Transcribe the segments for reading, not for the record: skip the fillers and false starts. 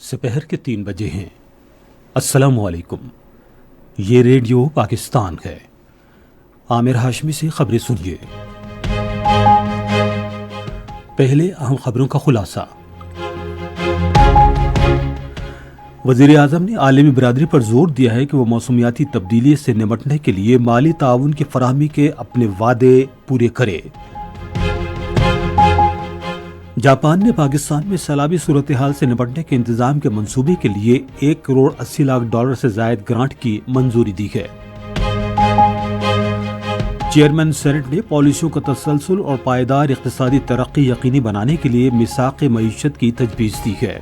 سپہر کے 3 بجے ہیں۔ السلام علیکم، یہ ریڈیو پاکستان ہے۔ عامر ہاشمی سے خبریں سنیے۔ پہلے اہم خبروں کا خلاصہ۔ وزیر اعظم نے عالمی برادری پر زور دیا ہے کہ وہ موسمیاتی تبدیلی سے نمٹنے کے لیے مالی تعاون کی فراہمی کے اپنے وعدے پورے کرے۔ جاپان نے پاکستان میں سیلابی صورتحال سے نمٹنے کے انتظام کے منصوبے کے لیے $1.80 سے زائد گرانٹ کی منظوری دی ہے۔ چیئرمین سینٹ نے پالیسیوں کا تسلسل اور پائیدار اقتصادی ترقی یقینی بنانے کے لیے میثاق معیشت کی تجویز دی ہے۔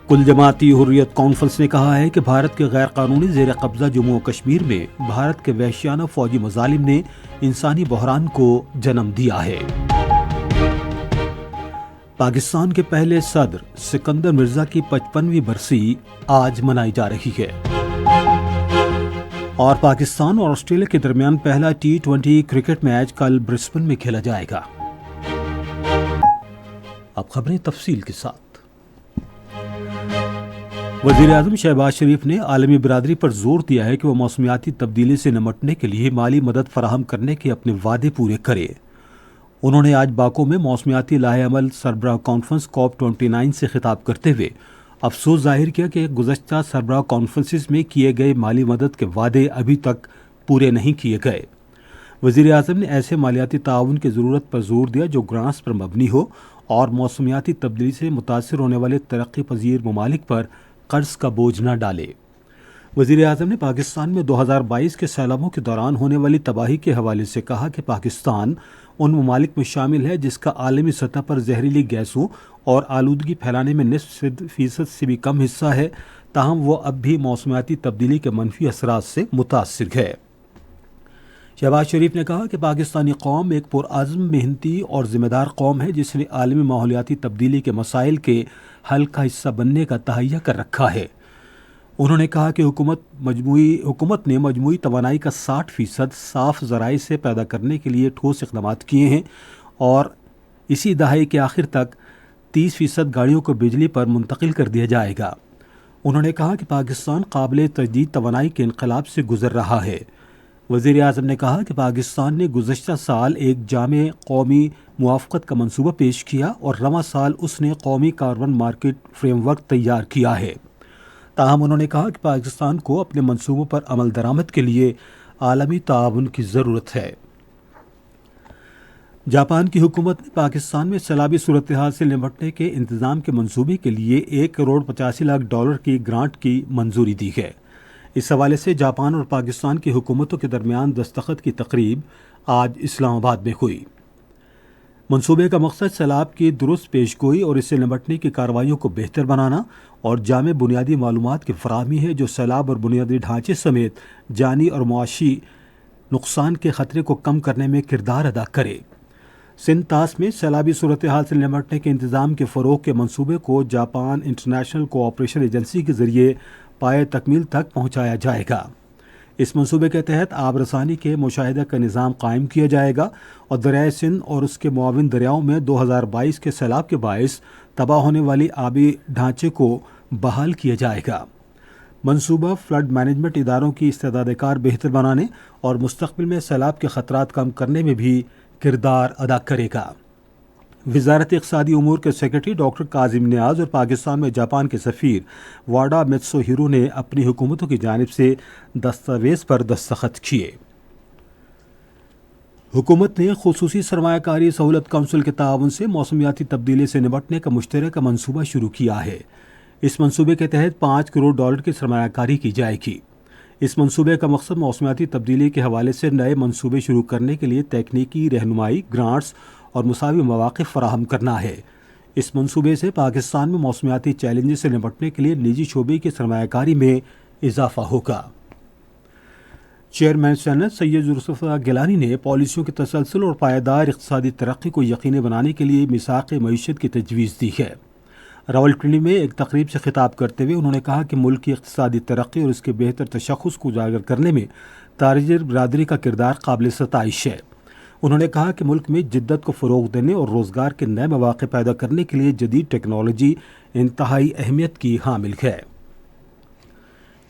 کل جماعتی حریت کانفرنس نے کہا ہے کہ بھارت کے غیر قانونی زیر قبضہ جموں و کشمیر میں بھارت کے وحشیانہ فوجی مظالم نے انسانی بحران کو جنم دیا ہے۔ پاکستان کے پہلے صدر سکندر مرزا کی 55ویں برسی آج منائی جا رہی ہے۔ اور پاکستان اور آسٹریلیا کے درمیان پہلا T20 کرکٹ میچ کل برسبن میں کھیلا جائے گا۔ اب خبریں تفصیل کے ساتھ۔ وزیر اعظم شہباز شریف نے عالمی برادری پر زور دیا ہے کہ وہ موسمیاتی تبدیلی سے نمٹنے کے لیے مالی مدد فراہم کرنے کے اپنے وعدے پورے کرے۔ انہوں نے آج باکو میں موسمیاتی لاہے عمل سربراہ کانفرنس COP29 سے خطاب کرتے ہوئے افسوس ظاہر کیا کہ گزشتہ سربراہ کانفرنسز میں کیے گئے مالی مدد کے وعدے ابھی تک پورے نہیں کیے گئے۔ وزیر اعظم نے ایسے مالیاتی تعاون کی ضرورت پر زور دیا جو گرانٹس پر مبنی ہو اور موسمیاتی تبدیلی سے متاثر ہونے والے ترقی پذیر ممالک پر قرض کا بوجھ نہ ڈالے۔ وزیر اعظم نے پاکستان میں 2022 کے سیلابوں کے دوران ہونے والی تباہی کے حوالے سے کہا کہ پاکستان ان ممالک میں شامل ہے جس کا عالمی سطح پر زہریلی گیسوں اور آلودگی پھیلانے میں نصف فیصد سے بھی کم حصہ ہے، تاہم وہ اب بھی موسمیاتی تبدیلی کے منفی اثرات سے متاثر ہے۔ شہباز شریف نے کہا کہ پاکستانی قوم ایک پرعزم، محنتی اور ذمہ دار قوم ہے جس نے عالمی ماحولیاتی تبدیلی کے مسائل کے حل کا حصہ بننے کا تہیہ کر رکھا ہے۔ انہوں نے کہا کہ حکومت نے مجموعی توانائی کا 60% صاف ذرائع سے پیدا کرنے کے لیے ٹھوس اقدامات کیے ہیں اور اسی دہائی کے آخر تک 30% گاڑیوں کو بجلی پر منتقل کر دیا جائے گا۔ انہوں نے کہا کہ پاکستان قابل تجدید توانائی کے انقلاب سے گزر رہا ہے۔ وزیر اعظم نے کہا کہ پاکستان نے گزشتہ سال ایک جامع قومی موافقت کا منصوبہ پیش کیا اور رواں سال اس نے قومی کاربن مارکیٹ فریم ورک تیار کیا ہے۔ تاہم انہوں نے کہا کہ پاکستان کو اپنے منصوبوں پر عمل درآمد کے لیے عالمی تعاون کی ضرورت ہے۔ جاپان کی حکومت نے پاکستان میں سیلابی صورتحال سے نمٹنے کے انتظام کے منصوبے کے لیے $1.85 کی گرانٹ کی منظوری دی ہے۔ اس حوالے سے جاپان اور پاکستان کی حکومتوں کے درمیان دستخط کی تقریب آج اسلام آباد میں ہوئی۔ منصوبے کا مقصد سیلاب کی درست پیش گوئی اور اس سے نمٹنے کی کارروائیوں کو بہتر بنانا اور جامع بنیادی معلومات کی فراہمی ہے جو سیلاب اور بنیادی ڈھانچے سمیت جانی اور معاشی نقصان کے خطرے کو کم کرنے میں کردار ادا کرے۔ سندھ طاس میں سیلابی صورتحال سے نمٹنے کے انتظام کے فروغ کے منصوبے کو جاپان انٹرنیشنل کوآپریشن ایجنسی کے ذریعے پائے تکمیل تک پہنچایا جائے گا۔ اس منصوبے کے تحت آب رسانی کے مشاہدہ کا نظام قائم کیا جائے گا اور دریائے سندھ اور اس کے معاون دریاؤں میں 2022 کے سیلاب کے باعث تباہ ہونے والی آبی ڈھانچے کو بحال کیا جائے گا۔ منصوبہ فلڈ مینجمنٹ اداروں کی استعداد کار بہتر بنانے اور مستقبل میں سیلاب کے خطرات کم کرنے میں بھی کردار ادا کرے گا۔ وزارت اقتصادی امور کے سیکرٹری ڈاکٹر کاظم نیاز اور پاکستان میں جاپان کے سفیر واڈا میتسو ہیرو نے اپنی حکومتوں کی جانب سے دستاویز پر دستخط کیے۔ حکومت نے خصوصی سرمایہ کاری سہولت کونسل کے تعاون سے موسمیاتی تبدیلی سے نمٹنے کا مشترکہ منصوبہ شروع کیا ہے۔ اس منصوبے کے تحت $5 کروڑ کی سرمایہ کاری کی جائے گی۔ اس منصوبے کا مقصد موسمیاتی تبدیلی کے حوالے سے نئے منصوبے شروع کرنے کے لیے تکنیکی رہنمائی، گرانٹس اور مساوی مواقع فراہم کرنا ہے۔ اس منصوبے سے پاکستان میں موسمیاتی چیلنجز سے نمٹنے کے لیے نجی شعبے کی سرمایہ کاری میں اضافہ ہوگا۔ چیئرمین سینٹ سید یوسف گیلانی نے پالیسیوں کے تسلسل اور پائیدار اقتصادی ترقی کو یقینی بنانے کے لیے میثاق معیشت کی تجویز دی ہے۔ راولپنڈی میں ایک تقریب سے خطاب کرتے ہوئے انہوں نے کہا کہ ملک کی اقتصادی ترقی اور اس کے بہتر تشخص کو اجاگر کرنے میں تاجر برادری کا کردار قابل ستائش ہے۔ انہوں نے کہا کہ ملک میں جدت کو فروغ دینے اور روزگار کے نئے مواقع پیدا کرنے کے لیے جدید ٹیکنالوجی انتہائی اہمیت کی حامل ہے۔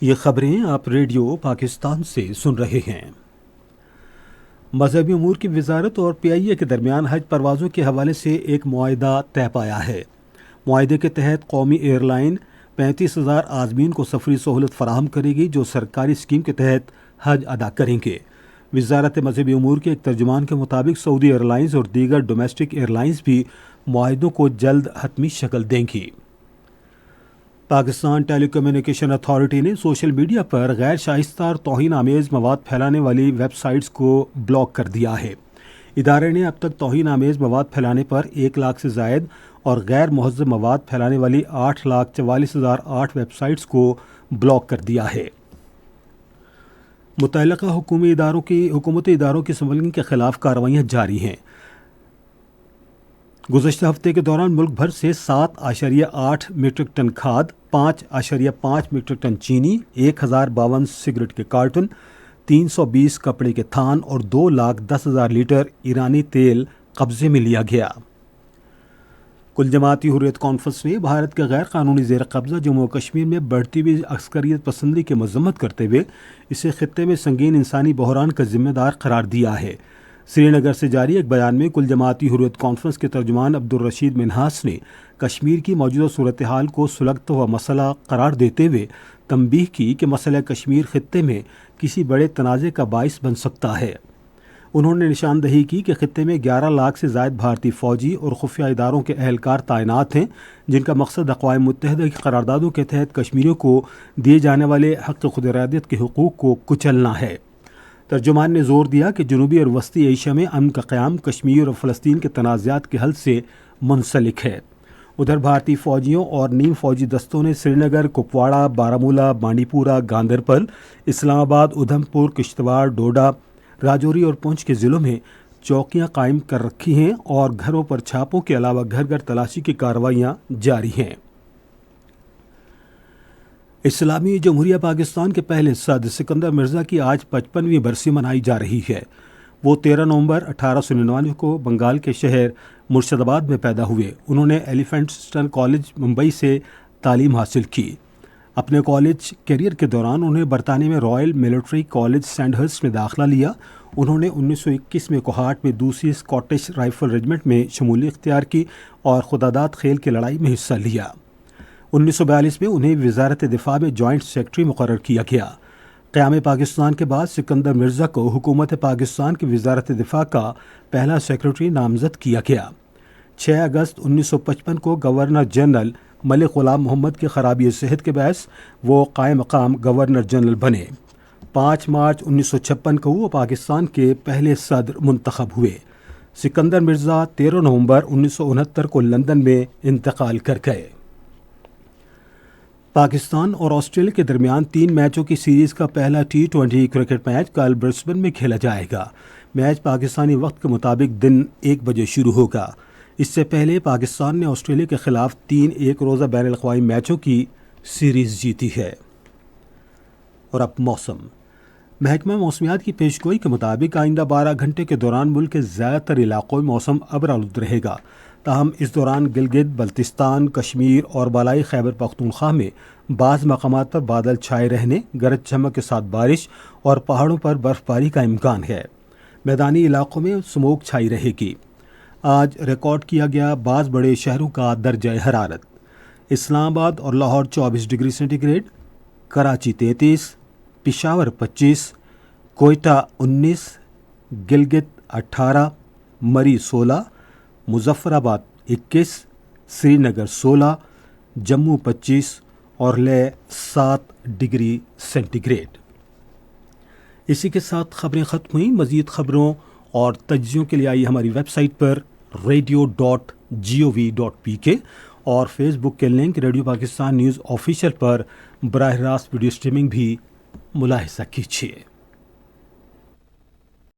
یہ خبریں آپ ریڈیو پاکستان سے سن رہے ہیں۔ مذہبی امور کی وزارت اور پی آئی اے کے درمیان حج پروازوں کے حوالے سے ایک معاہدہ طے پایا ہے۔ معاہدے کے تحت قومی ایئر لائن 35,000 عازمین کو سفری سہولت فراہم کرے گی جو سرکاری اسکیم کے تحت حج ادا کریں گے۔ وزارت مذہبی امور کے ایک ترجمان کے مطابق سعودی ایئر لائنز اور دیگر ڈومیسٹک ایئر لائنز بھی معاہدوں کو جلد حتمی شکل دیں گی۔ پاکستان ٹیلی کمیونیکیشن اتھارٹی نے سوشل میڈیا پر غیر شائستہ اور توہین آمیز مواد پھیلانے والی ویب سائٹس کو بلاک کر دیا ہے۔ ادارے نے اب تک توہین آمیز مواد پھیلانے پر 1 لاکھ سے زائد اور غیر مہذب مواد پھیلانے والی 8,44,008 ویب سائٹس کو بلاک کر دیا ہے۔ متعلقہ حکومتی اداروں کی سمبلنگ کے خلاف کارروائیاں جاری ہیں۔ گزشتہ ہفتے کے دوران ملک بھر سے 7.8 میٹرک ٹن کھاد، 5.5 میٹرک ٹن چینی، 1,052 سگریٹ کے کارٹن، 320 کپڑے کے تھان اور 2,10,000 لیٹر ایرانی تیل قبضے میں لیا گیا۔ کل جماعتی حریت کانفرنس نے بھارت کے غیر قانونی زیر قبضہ جموں و کشمیر میں بڑھتی ہوئی عسکریت پسندی کی مذمت کرتے ہوئے اسے خطے میں سنگین انسانی بحران کا ذمہ دار قرار دیا ہے۔ سری نگر سے جاری ایک بیان میں کل جماعتی حریت کانفرنس کے ترجمان عبدالرشید منہاس نے کشمیر کی موجودہ صورتحال کو سلگتا ہوا مسئلہ قرار دیتے ہوئے تنبیہ کی کہ مسئلہ کشمیر خطے میں کسی بڑے تنازع کا باعث بن سکتا ہے۔ انہوں نے نشاندہی کی کہ خطے میں 11 لاکھ سے زائد بھارتی فوجی اور خفیہ اداروں کے اہلکار تعینات ہیں جن کا مقصد اقوام متحدہ کی قراردادوں کے تحت کشمیریوں کو دیے جانے والے حق خود ارادیت کے حقوق کو کچلنا ہے۔ ترجمان نے زور دیا کہ جنوبی اور وسطی ایشیا میں امن کا قیام کشمیر اور فلسطین کے تنازعات کے حل سے منسلک ہے۔ ادھر بھارتی فوجیوں اور نیم فوجی دستوں نے سری نگر، کپواڑہ، بارامولہ، بانڈی پورہ، گاندربل، اسلام آباد، ادھم پور، کشتواڑ، ڈوڈا، راجوری اور پونچھ کے ضلعوں میں چوکیاں قائم کر رکھی ہیں اور گھروں پر چھاپوں کے علاوہ گھر گھر تلاشی کی کارروائیاں جاری ہیں۔ اسلامی جمہوریہ پاکستان کے پہلے صدر سکندر مرزا کی آج 55ویں برسی منائی جا رہی ہے۔ وہ 13 نومبر 1899 کو بنگال کے شہر مرشد آباد میں پیدا ہوئے۔ انہوں نے ایلیفنٹسٹن کالج ممبئی سے تعلیم حاصل کی۔ اپنے کالج کیریئر کے دوران انہیں برطانیہ میں رائل ملٹری کالج سینڈہرسٹ میں داخلہ لیا۔ انہوں نے 1921 میں کوہاٹ میں دوسری اسکاٹش رائفل ریجمنٹ میں شمولیت اختیار کی اور خداداد خیل کی لڑائی میں حصہ لیا۔ 1942 میں انہیں وزارت دفاع میں جوائنٹ سیکرٹری مقرر کیا گیا۔ قیام پاکستان کے بعد سکندر مرزا کو حکومت پاکستان کی وزارت دفاع کا پہلا سیکرٹری نامزد کیا گیا۔ 6 اگست 1955 کو گورنر جنرل ملک غلام محمد کی خرابی صحت کے باعث وہ قائم مقام گورنر جنرل بنے۔ 5 مارچ 1956 کو وہ پاکستان کے پہلے صدر منتخب ہوئے۔ سکندر مرزا 13 نومبر 1969 کو لندن میں انتقال کر گئے۔ پاکستان اور آسٹریلیا کے درمیان 3 میچوں کی سیریز کا پہلا T20 کرکٹ میچ کل برسبن میں کھیلا جائے گا۔ میچ پاکستانی وقت کے مطابق دن 1 بجے شروع ہوگا۔ اس سے پہلے پاکستان نے آسٹریلیا کے خلاف 3 ایک روزہ بین الاقوامی میچوں کی سیریز جیتی ہے۔ اور اب موسم۔ محکمہ موسمیات کی پیشگوئی کے مطابق آئندہ 12 گھنٹے کے دوران ملک کے زیادہ تر علاقوں میں موسم ابرآلود رہے گا، تاہم اس دوران گلگت، بلتستان، کشمیر اور بالائی خیبر پختونخوا میں بعض مقامات پر بادل چھائے رہنے، گرج چمک کے ساتھ بارش اور پہاڑوں پر برف باری کا امکان ہے۔ میدانی علاقوں میں سموگ چھائی رہے گی۔ آج ریکارڈ کیا گیا بعض بڑے شہروں کا درجہ حرارت: اسلام آباد اور Lahore 24 degree centigrade, Karachi 33، Peshawar 25، Quetta 19، Gilgit 18، Murree 16، Muzaffarabad 21، سری نگر 16، جموں 25 اور لیہ 7 ڈگری سینٹی گریڈ۔ اسی کے ساتھ خبریں ختم ہوئیں۔ مزید خبروں اور تجزیوں کے لیے آئیے ہماری ویب سائٹ پر radio.gov.pk اور فیس بک کے link radio Pakistan news official پر براہ راست ویڈیو سٹریمنگ بھی ملاحظہ کیجیے۔